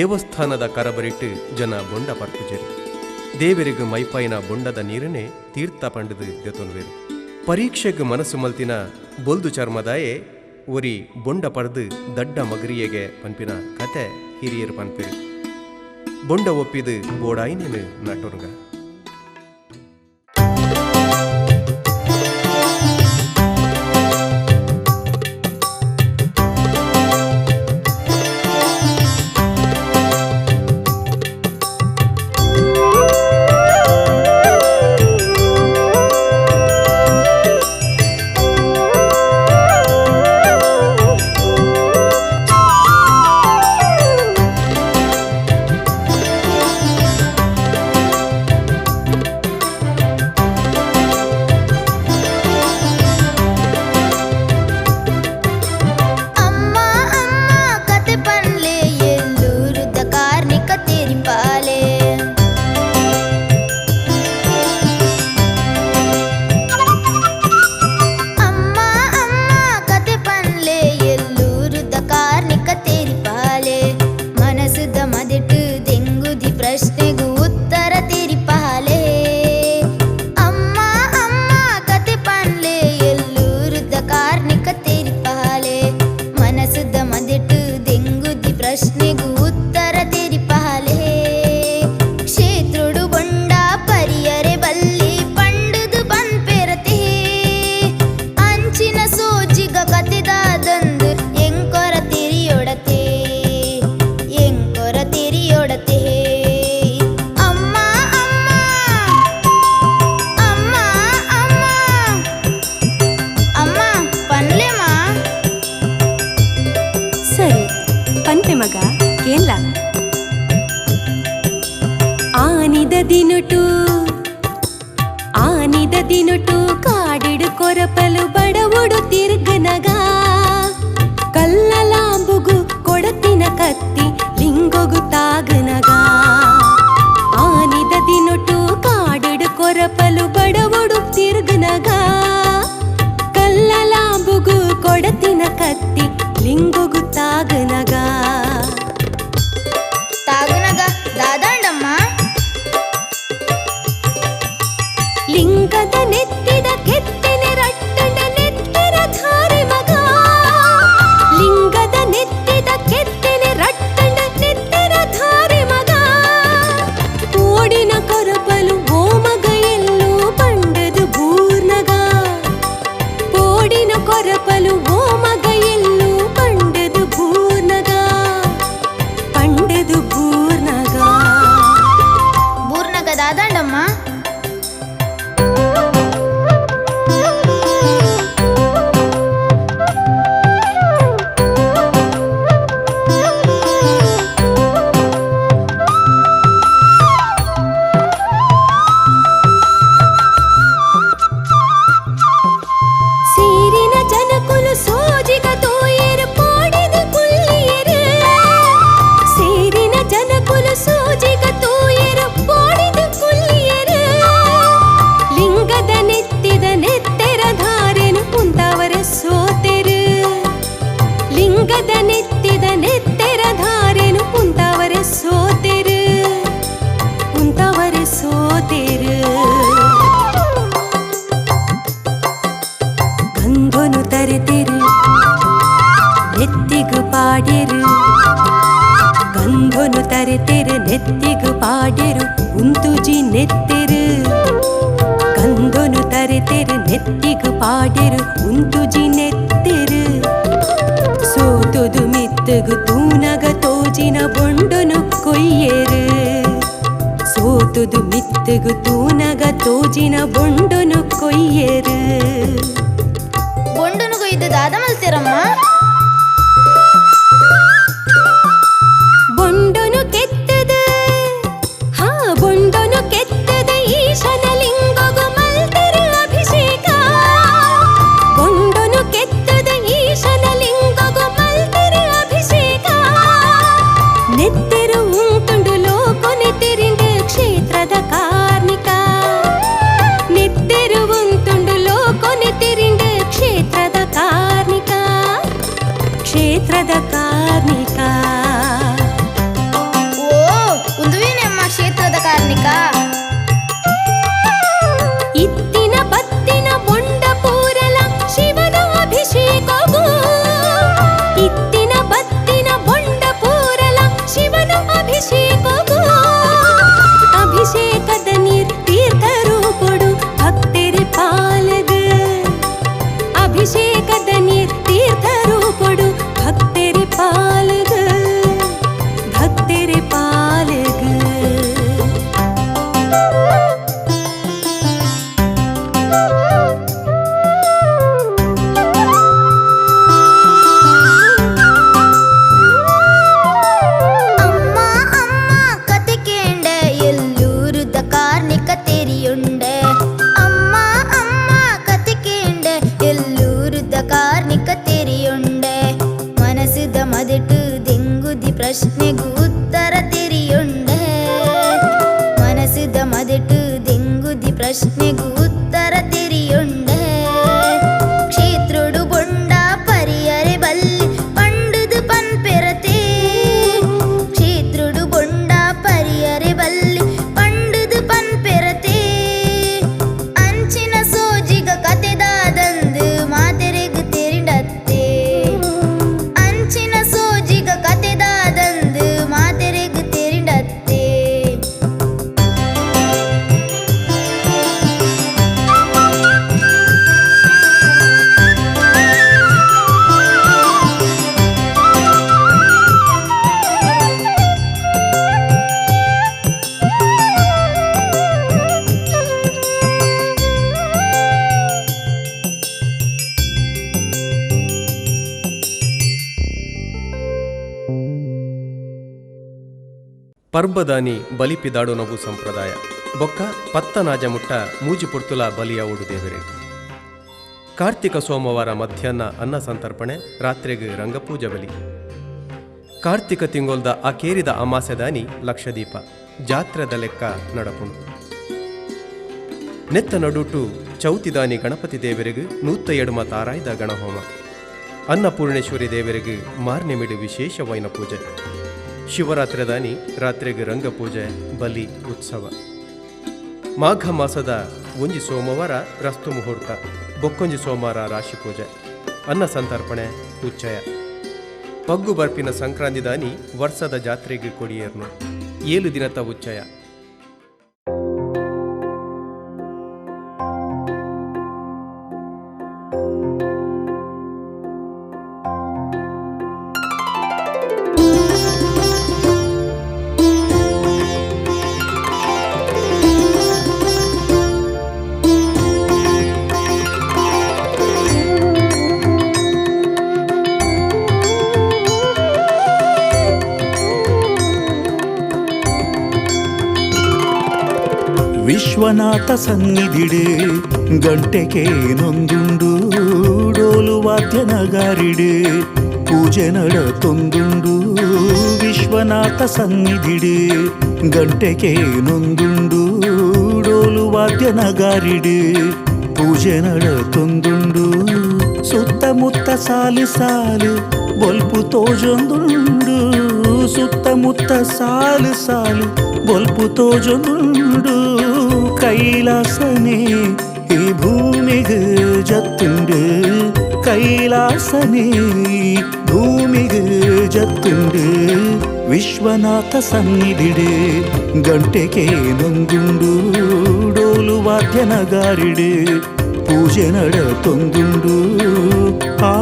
S1: ದೇವಸ್ಥಾನದ ಕರಬರಿಟ್ಟು ಜನ ಬೊಂಡ ಪರ್ಪುಜರು. ದೇವರಿಗೂ ಮೈಪಾಯಿನ ಬೊಂಡದ ನೀರನ್ನೇ ತೀರ್ಥ ಪಂಡದು ಜೊತೊನ್ವೇರು. ಪರೀಕ್ಷೆಗೆ ಮನಸ್ಸು ಮಲ್ತಿನ ಬೊಲ್ದು ಚರ್ಮದಾಯೇ ಒರಿ ಬೊಂಡ ಪಡೆದು ದಡ್ಡ ಮಗರಿಯಗೆ ಪನ್ಪಿನ ಕತೆ ಹಿರಿಯರು ಪನ್ಪಿರು. ಬೊಂಡ ಒಪ್ಪಿದು ಬೋಡಾಯಿನೇನು ನಟೋರ್ಗ.
S2: ದಿನುಟು ಕಾಡಿಡು ಕೊರಪಲು ಬಡವುಡು ತಿರ್ಗನಗ ಕಲ್ಲಲಾಂಬುಗು ಕೊಡತಿನ ಕತ್ತಿ ಲಿಂಗೊಗು ತಾಗನಗ ಆನಿದ ದಿನುಟು ಕಾಡಿಡು ಕೊರಪಲು ಬಡವುಡು ತಿರ್ಗನಗ ಕಲ್ಲಲಾಂಬುಗು ಕೊಡತಿನ ಕತ್ತಿ ಲಿಂಗೊಗು ತಾಗನಗ
S6: ತಾಗನಗ ದಾದಾಂಡಮ್ಮ
S2: ಲಿಂಗದ ನೆತ್ತಿದ ಕೆತ್ತಿನ ರಟ್ಟಣ ನೆತ್ತಿನ ಧಾರೆ ಮಗ ಲಿಂಗದ ನೆತ್ತಿದ ಕೆತ್ತಿನ ರಟ್ಟಣ ನೆತ್ತಿನ ಧಾರೆ ಮಗ ಓಡಿನ ಕೊರಪಲು ಓ ಮಗ ಎಲ್ಲೋ ಪಂಡದು ಬೂರ್ನಗ ಓಡಿನ ಕೊರಪಲು ಓ ಮಗ ಎಲ್ಲೋ ಪಂಡದು ಬೂರ್ನಗ ಕಂದೊನು ತರೆತೆರು ನೆತ್ತಿಗು ಪಾಡೆರು ಕಂದೊನು ತರೆತೆರು ನೆತ್ತಿಗು ಪಾಡೆರು ಉಂತುಜಿ ನೆತ್ತೆರು ಕಂದೊನು ತರೆತೆರು ನೆತ್ತಿಗು ಪಾಡೆರು ಉಂತುಜಿ ನೆತ್ತೆರು ಸೋತುದು ಮಿತ್ತಗು ತೂನಗ ತೋಜಿನ ಬೊಂಡೊನು ಕೊಯ್ಯೆರು ಸೋತುದು ಮಿತ್ತಗು ತೂನಗ ತೋಜಿನ ಬೊಂಡೊನು ಕೊಯ್ಯೆರು
S6: ಬೊಂಡನು ಕೊಯ್ದು ದಾದ ಮಲ್ತಿರಮ್ಮ
S2: ಬೊಂಡೊನು ಕೆತ್ತದ ಹಾ ಬೊಂಡೊನು ಕೆತ್ತದ ಈಶನ ಲಿಂಗಗು ಮಲ್ತೆರು ಅಭಿಷೇಕ ಬೊಂಡೊನು ಕೆತ್ತದ ಈಶನ ಲಿಂಗಗು ಮಲ್ತೆರು ಅಭಿಷೇಕ ನೆತ್ತೆರು ಉಂಟುಂಡು ಲೋಕೊನೆ ತೆರಿಂಡು ಕ್ಷೇತ್ರದ ಕಾರ್ಮಿಕ ನೆತ್ತೆರು ಉಂಟುಂಡು ಲೋಕೊನೆ ತೆರಿಂಡು ಕ್ಷೇತ್ರದ ಕಾರ್ಮಿಕ ಕ್ಷೇತ್ರದ ಕಾರ್ಮಿಕ
S6: ಓ ಉಂದುವೇನೆಮ್ಮ ಕ್ಷೇತ್ರದ ಕಾರ್ಮಿಕ
S2: ಇತ್ತಿನ ಬತ್ತಿನ ಬೊಂಡ ಪೂರಲ ಶಿವನ ಅಭಿಷೇಕವು ಇತ್ತಿನ ಬತ್ತಿನ ಬೊಂಡ ಪೂರಲ ಶಿವನ ಅಭಿಷೇಕವು ಅಭಿಷೇಕದ ನೀರ್ ತೀರ್ಥರು ಕೊಡು ಭಕ್ತರಿ ಪಾಲಗ ಅಭಿಷೇಕದ ನೀರ್ ತೀರ್ಥರು ಕೊಡು ಭಕ್ತರಿ ಪಾಲಗ ಭಕ್ತರಿ ಪಾಲಗ
S6: ಅಮ್ಮ ಅಮ್ಮ ಕತೆ ಕೇಂಡ ಎಲ್ಲೂರುದ ಕಾರ್ಣಿಕ ತೆರಿಯುಂಡೆ ಅಮ್ಮ ಅಮ್ಮ ಕತೆ ಕೇಂಡ ಎಲ್ಲೂರುದ ಕಾರ್ಣಿಕ ತೆರಿಯುಂಡೆ ಮನಸ್ಸುದ ಮದಟು ದೆಂಗುದಿ ಪ್ರಶ್ನೆಗೂ ಉತ್ತರ ತೆರಿಯುಂಡೆ ಮನಸ್ಸುದ ಮದಟು ದೆಂಗುದಿ ಪ್ರಶ್ನೆಗೂ ಉತ್ತರ ತೆರಿಯುಂಡೆ ಕ್ಷೇತ್ರುಡು ಬೊಂಡ ಪರಿಯರೆ ಬಲ್ಲಿ ಪಂಡುದು ಪನ್ಪೆರತೆ ಕ್ಷೇತ್ರುಡು ಬೊಂಡ ಪರಿಯರೆ ಬಲ್ಲಿ ಪಂಡುದು ಪನ್ಪೆರತೆ ಅಂಚಿನ ಸೋಜಿಗ ಕತೆದಾದಂದು ಮಾತೆರೆಗು ತೆರಿಂಡತ್ತೆ ಅಂಚಿನ ಸೋಜಿಗ ಕತೆದಾದಂದು ಮಾತೆರೆಗು ತೆರಿಂಡತ್ತೆ
S1: ಪರ್ಬದಾನಿ ಬಲಿಪಿದಾಡು ನಗು ಸಂಪ್ರದಾಯ ಬೊಕ್ಕ ಪತ್ತನಾಜ ಮುಟ್ಟ ಮೂಜಿ ಪುರ್ತುಲ ಬಲಿಯ ಓಡು ದೇವರೇ ಕಾರ್ತಿಕ ಸೋಮವಾರ ಮಧ್ಯಾಹ್ನ ಅನ್ನ ಸಂತರ್ಪಣೆ ರಾತ್ರಿಗೆ ರಂಗಪೂಜೆ ಬಲಿ ಕಾರ್ತಿಕ ತಿಂಗೊಲ್ದ ಆ ಕೇರಿದ ಅಮಾಸೆದಾನಿ ಲಕ್ಷದೀಪ ಜಾತ್ರೆದ ಲೆಕ್ಕ ನಡಪುಣು ನೆತ್ತ ನಡುಟು ಚೌತಿದಾನಿ ಗಣಪತಿ ದೇವರಿಗೂ ನೂತ್ತ ಎಡುಮ ತಾರಾಯ್ದ ಗಣಹೋಮ ಅನ್ನಪೂರ್ಣೇಶ್ವರಿ ದೇವರಿಗೂ ಮಾರ್ನೆಮಿಡು ವಿಶೇಷವೈನ ಪೂಜೆ ಶಿವರಾತ್ರಿದಾನಿ ರಾತ್ರಿಗೆ ರಂಗಪೂಜೆ ಬಲಿ ಉತ್ಸವ ಮಾಘ ಮಾಸದ ಒಂಜಿ ಸೋಮವಾರ ರಸ್ತು ಮುಹೂರ್ತ ಬೊಕ್ಕೊಂಜಿ ಸೋಮವಾರ ರಾಶಿ ಪೂಜೆ ಅನ್ನ ಸಂತರ್ಪಣೆ ಉಚ್ಚಯ ಪಗ್ಗು ಬರ್ಪಿನ ಸಂಕ್ರಾಂತಿ ದಾನಿ ವರ್ಷದ ಜಾತ್ರೆಗೆ ಕೊಡಿಯೇರ್ನು 7 ದಿನದ ಉಚ್ಚಯ
S3: ವಿಶ್ವನಾಥ ಸನ್ನಿಧಿಡೆ ಗಂಟೆಗೆ ನೊಂದುಂಡು ಡೋಲು ವಾದ್ಯ ನಗಾರಿಡೆ ಪೂಜೆ ನಡತೊಂದುಂಡು ವಿಶ್ವನಾಥ ಸನ್ನಿಧಿಡೆ ಗಂಟೆಗೆ ನೊಂದುಂಡು ಡೋಲು ವಾದ್ಯ ನಗಾರಿಡೆ ಪೂಜೆ ನಡತೊಂದುಂಡು ಸುತ್ತಮುತ್ತ ಸಾಲು ಸಾಲು ಬೊಲ್ಪು ತೋಜೊಂದುಂಡು ಸುತ್ತಮುತ್ತ ಸಾಲು ಸಾಲು ಬೊಲ್ಪು ತೋಜೊಂದುಂಡು ಕೈಲಾಸನೆ ಈ ಭೂಮಿಗೆ ಜತ್ತುಂಡು കൈലാസനേ ഭൂമിക്ക് ജത്തുണ്ട് വിശ്വനാഥ സന്നിധിട് ಗಂಟೆಗೆ ನೊಂದುಂಡು ಡೋಲು ವಾದ್ಯ ನಗಾರಿಡು ಪೂಜೆ ನಡತೊಂದುಂಡು ಆ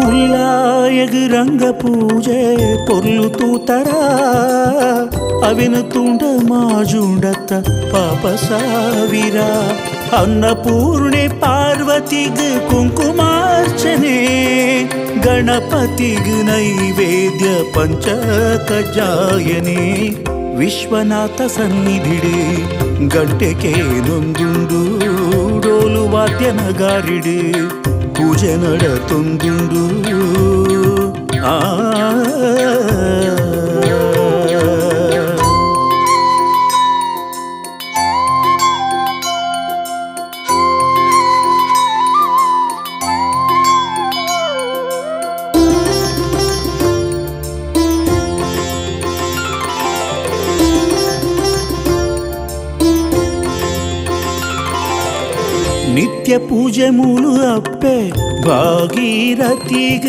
S3: ಉಲ್ಲಾಯಗ ರಂಗ ಪೂಜೆ ಪೊರ್ಲು ತೂತರ ಅವಿನ ತುಂಡ ಮಾಜುಂಡತ್ತ ಪಾಪ ಸಾವಿರ ಅನ್ನಪೂರ್ಣೆ ಪಾರ್ವತಿಗ ಕುಂಕುಮಾರ್ಚನೆ ಗಣಪತಿಗ ನೈವೇದ್ಯ ಪಂಚಕಜಾಯನೆ ವಿಶ್ವನಾಥ ಸನ್ನಿಧಿಡೆ ಗಂಟೆಗೆ ನೊಂದುಂಡು ಡೋಲು ವಾದ್ಯ ನಗಾರಿಡೆ ಪೂಜೆ ನಡತೊಂದುಂಡು ಆ ನಿತ್ಯ ಪೂಜೆ ಮೂಲು ಅಪ್ಪೆ ಭಾಗೀರಥಿಗ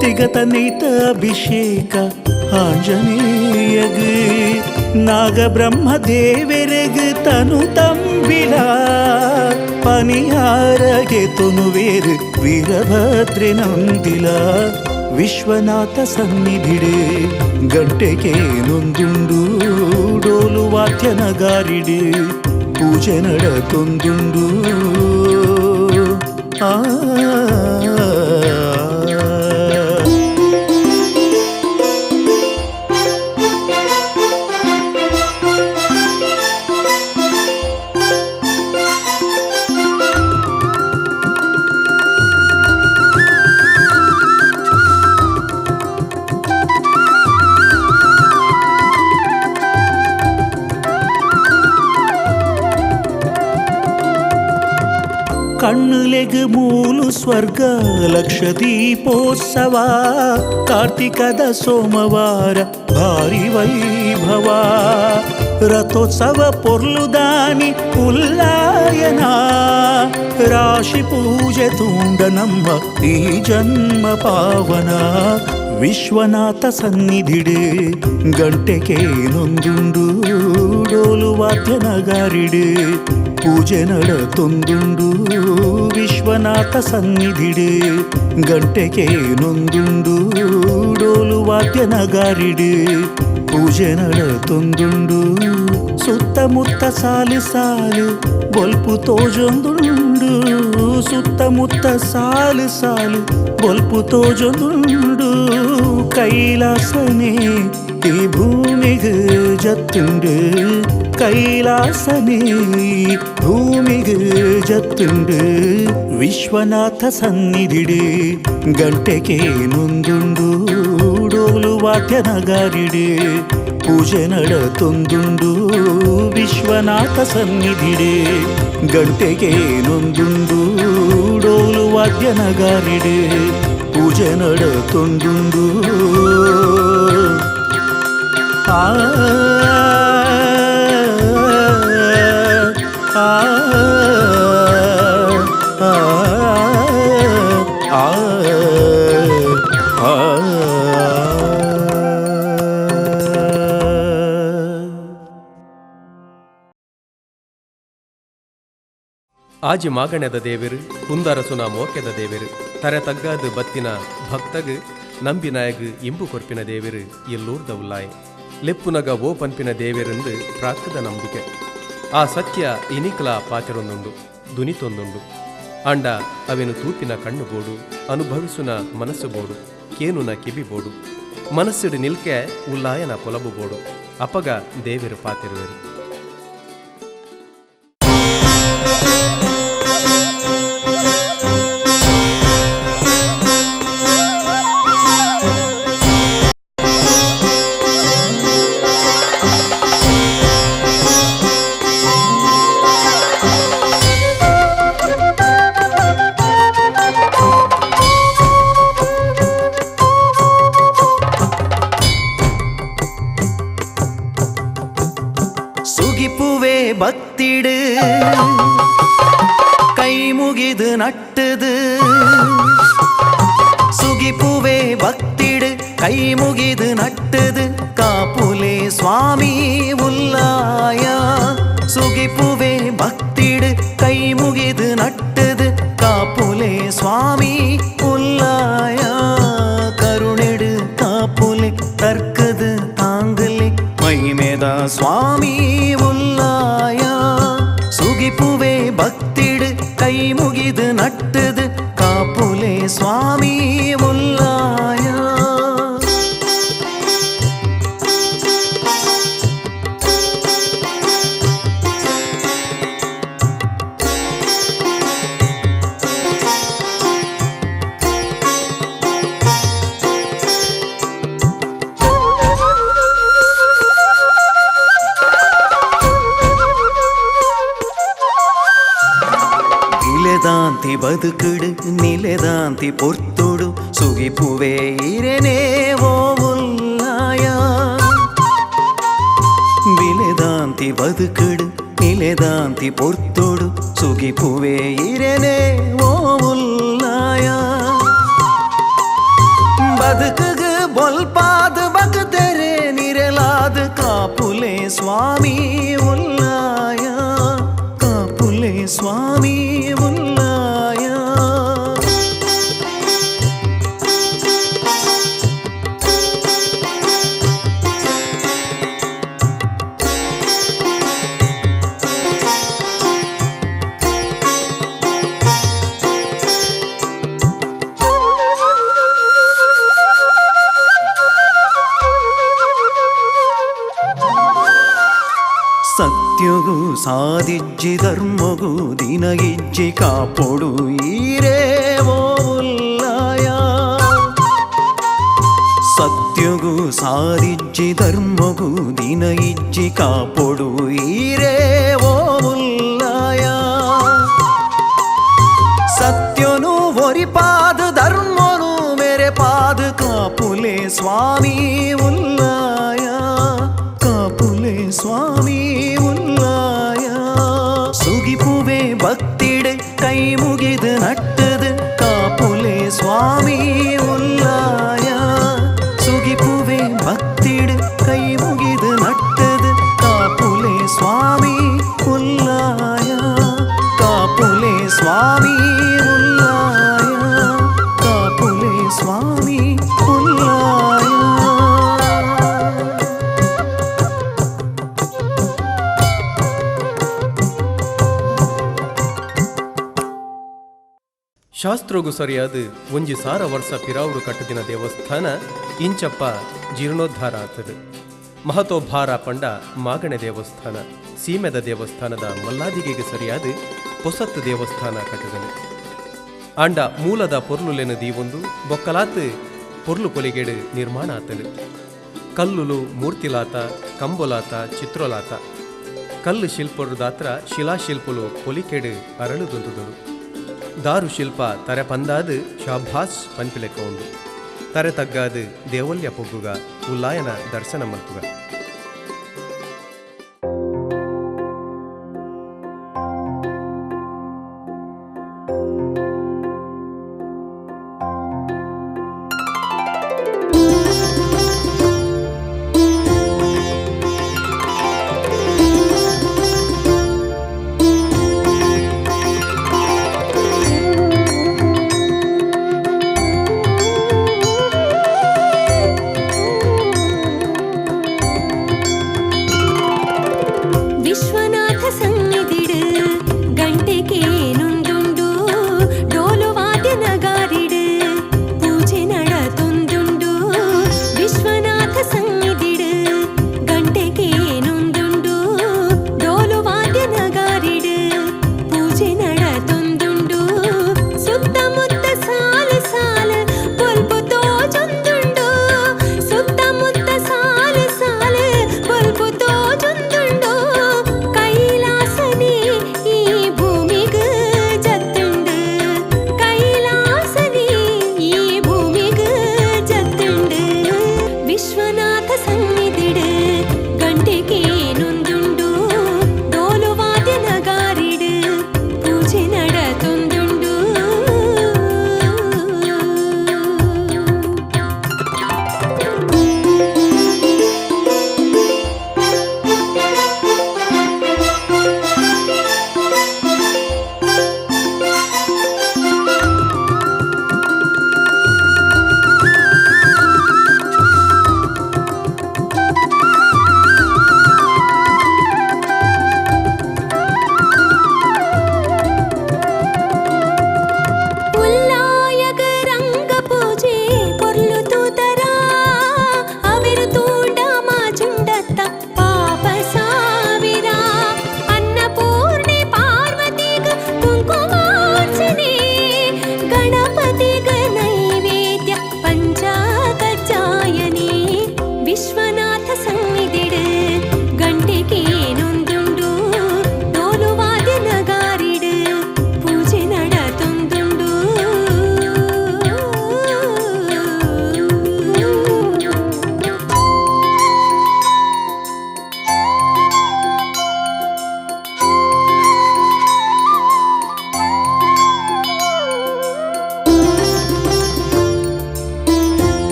S3: ತಿಗತನೈತ ಅಭಿಷೇಕ ಆಂಜನೇಯಗ ನಾಗ ಬ್ರಹ್ಮ ದೇವರೆಗ ತನು ತಂಬಿಲ ಪನಿಹಾರಗೆ ತುನುವೇರು ವೀರಭದ್ರೆ ನಂದಿಲ ವಿಶ್ವನಾಥ ಸನ್ನಿಧಿಡೆ ಗಂಟೆಗೆ ನೊಂದುಂಡು ಡೋಲು ವಾದ್ಯ ನಗಾರಿಡೆ ಪೂಜೆ ನಡತೊಂದುಂಡು ಆ ಕಣ್ಣುಲೆಗ ಮೂಲು ಸ್ವರ್ಗ ಲಕ್ಷ ದೀಪೋತ್ಸವ ಕಾರ್ತಿಕದ ಸೋಮವಾರ ಭಾರಿ ವೈಭವ ರಥೋತ್ಸವ ಪೊರ್ಲುದಾನಿ ಉಲ್ಲಾಯನ ರಾಶಿ ಪೂಜೆ ತುಂಡ ನಮ್ಮ ಈ ಜನ್ಮ ಪಾವನ ವಿಶ್ವನಾಥ ಸನ್ನಿಧಿಡೆ ಗಂಟೆಗೆ ನೊಂದುಂಡು ಡೋಲು ವಾದ್ಯ ನಗಾರಿಡೆ ಪೂಜೆ ನಡತೊಂದುಂಡು ವಿಶ್ವನಾಥ ಸನ್ನಿಧಿಡೆ ಗಂಟೆಗೆ ನೊಂದುಂಡು ಡೋಲು ವಾದ್ಯ ನಗಾರಿಡೆ ಪೂಜೆ ನಡತೊಂದುಂಡು ಸುತ್ತಮುತ್ತ ಸಾಲು ಸಾಲು ಬೊಲ್ಪು ತೋಜೊಂದುಂಡು ಸುತ್ತಮುತ್ತ ಸಾಲು ಸಾಲು ಬೊಲ್ಪು ತೋಜೊಂದುಂಡು ಕೈಲಾಸನೇ ಈ ಭೂಮಿಗೆ ಜತ್ತುಂಡು ಕೈಲಾಸನೇ ಭೂಮಿಗೆ ಜತ್ತುಂಡು ವಿಶ್ವನಾಥ ಸನ್ನಿಧಿಡೆ ಗಂಟೆಗೆ ನೊಂದುಂಡು ಡೋಲು ವಾದ್ಯ ನಗಾರಿಡೆ ಪೂಜೆ ನಡತೊಂದುಂಡು ವಿಶ್ವನಾಥ ಸನ್ನಿಧಿಡೆ ಗಂಟೆಗೆ ನೊಂದುಂಡು ಡೋಲು ವಾದ್ಯ ನಗಾರಿಡೆ ಪೂಜೆ ನಡತೊಂದುಂಡು ಆ
S1: ಆಜಿ ಮಾಗಣ್ಯದ ದೇವರು ಕುಂದರಸುನ ಮೋಕ್ಯದ ದೇವರು ತರೆ ತಗ್ಗಾದ ಬತ್ತಿನ ಭಕ್ತಗ್ ನಂಬಿನಾಯಗ್ ಇಂಬು ಕೊರ್ಪಿನ ದೇವರು ಎಲ್ಲೂರ್ದ ಉಲ್ಲಾಯ್ ಲೆಪ್ಪುನಗ ಓ ಪನ್ಪಿನ ದೇವರೆಂದು ಪ್ರಾಕೃತ ನಂಬಿಕೆ ಆ ಸತ್ಯ ಇನಿಕಲ ಪಾತಿರೊಂದುಂಡು ದುನಿತೊಂದುಂಡು ಅಂಡ ಅವೆನು ತೂಪಿನ ಕಣ್ಣು ಬೋಡು ಅನುಭವಿಸುನ ಮನಸ್ಸು ಬೋಡು ಕೇನುನ ಕಿಬಿ ಬೋಡು ಮನಸ್ಸಿಡು ನಿಲ್ಕೆ ಉಲ್ಲಾಯನ ಪೊಲಬು ಬೋಡು ಅಪಗ ದೇವರು ಪಾತಿರುವರು
S5: பக்திடு கை முகிது நட்டுது சுகிப்புவே பக்திடு கை முகிது நட்டுது காப்புலே சுவாமி உல்லாயா சுகிப்புவே பக்திடு கை முகிது நட்டுது காப்புலே சுவாமி உல்லாயா கருணெடு காப்புலே தற்கது தாங்கலே மைமேதா சுவாமி உல்லாயா சுகிப்புவே பக்திடு கை முகிது நட்டுது காப்புலே சுவாமி உல்லாயா ನಿಲೆದಾಂತಿ ಬದುಕುಡು ನಿಲೆದಾಂತಿ ಪೊರ್ತುಡು ಸುಗಿಪುವೆ ಇರೆನೇ ಓ ಉಲ್ಲಾಯ ನಿಲೆದಾಂತಿ ಬದುಕುಡು ನಿಲೆದಾಂತಿ ಪೊರ್ತುಡು ಸುಗಿಪುವೆ ಇರೆನೇ ಓ ಉಲ್ಲಾಯ ಬದುಕುಗು ಬೊಲ್ಪಾದು ಬಗ್ದರೆ ನಿರೆಲಾದು ಕಾಪುಲೆ ಸ್ವಾಮಿ ಉಲ್ಲಾಯ ಕಾಪುಲೆ ಸ್ವಾಮಿ ಉಲ್ಲಾಯ ಸತ್ಯಗು ಸಾಧಿಜ್ಜಿ ಧರ್ಮಗು ದಿನ ಇಜ್ಜಿ ಕಾಪೊಡು ಈರೇ ಓ ಉಲ್ಲಾಯ ಸತ್ಯಗು ಸಾಧಿಜ್ಜಿ ಧರ್ಮಗು ದಿನ ಇಜ್ಜಿ ಕಾಪೊಡು ಈರೇ ಓ ಉಲ್ಲಾಯ ಸತ್ಯನು ಒರಿಪಾದ ಧರ್ಮನು ಮೇರೆ ಪಾದ ಕಾಪುಲೆ ಸ್ವಾಮಿ ಉಲ್ಲಾಯ ಕಾಪುಲೆ ಸ್ವಾಮಿ ಉಲ್ಲಾಯ ಸುಗಿಪುವೆ ಭಕ್ತಿಡೆ ಕೈ ಮುಗಿದು ನಟ್ಟದು ಕಾಪುಲೆ ಸ್ವಾಮಿ ಉಲ್ಲಾಯ ಸುಗಿಪುವೆ ಭಕ್ತಿಡೆ ಕೈ ಮುಗಿದು ನಟ್ಟದು ಕಾಪುಲೆ ಸ್ವಾಮಿ ಉಲ್ಲಾಯ ಕಾಪುಲೆ ಸ್ವಾಮಿ ಉಲ್ಲಾಯ ಕಾಪುಲೆ ಸ್ವಾಮಿ ಉಲ್ಲಾಯ
S1: ಶಾಸ್ತ್ರಗೂ ಸರಿಯಾದ ಒಂಜಿ ಸಾರ ವರ್ಷ ಪಿರಾವುಡು ಕಟ್ಟದಿನ ದೇವಸ್ಥಾನ ಇಂಚಪ್ಪ ಜೀರ್ಣೋದ್ಧಾರ ಆತದು ಮಹತೋಭಾರ ಪಂಡ ಮಾಗಣೆ ದೇವಸ್ಥಾನ ಸೀಮೆದ ದೇವಸ್ಥಾನದ ಮಲ್ಲಾದಿಗೆಗೆ ಸರಿಯಾದ ಹೊಸತ್ತು ದೇವಸ್ಥಾನ ಕಟ್ಟದನು ಆಂಡ ಮೂಲದ ಪೊರ್ಲುಲೆನ ದೀವೊಂದು ಬೊಕ್ಕಲಾತ್ ಪೊರ್ಲು ಕೊಲಿಗೇಡು ನಿರ್ಮಾಣ ಆತನು ಕಲ್ಲುಲು ಮೂರ್ತಿಲಾತ ಕಂಬೊಲಾತ ಚಿತ್ರೋಲಾತ ಕಲ್ಲು ಶಿಲ್ಪರುದಾತ್ರ ಶಿಲಾಶಿಲ್ಪುಲು ಕೊಲಿಕೆಡು ಅರಳುದೊಂದುದಳು ದಾರು ಶಿಲ್ಪ ತರೆ ಪಂದಾದು ಶಾಭಾಸ್ ಪಂಪಿಲೆಕ್ಕ ಉಂಡು ತರೆ ತಗ್ಗಾದು ದೇವಲ್ಯ ಪೊಗ್ಗುಗ ಉಲ್ಲಾಯನ ದರ್ಶನ ಮಲ್ಪುಗ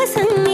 S2: ಸಂಗ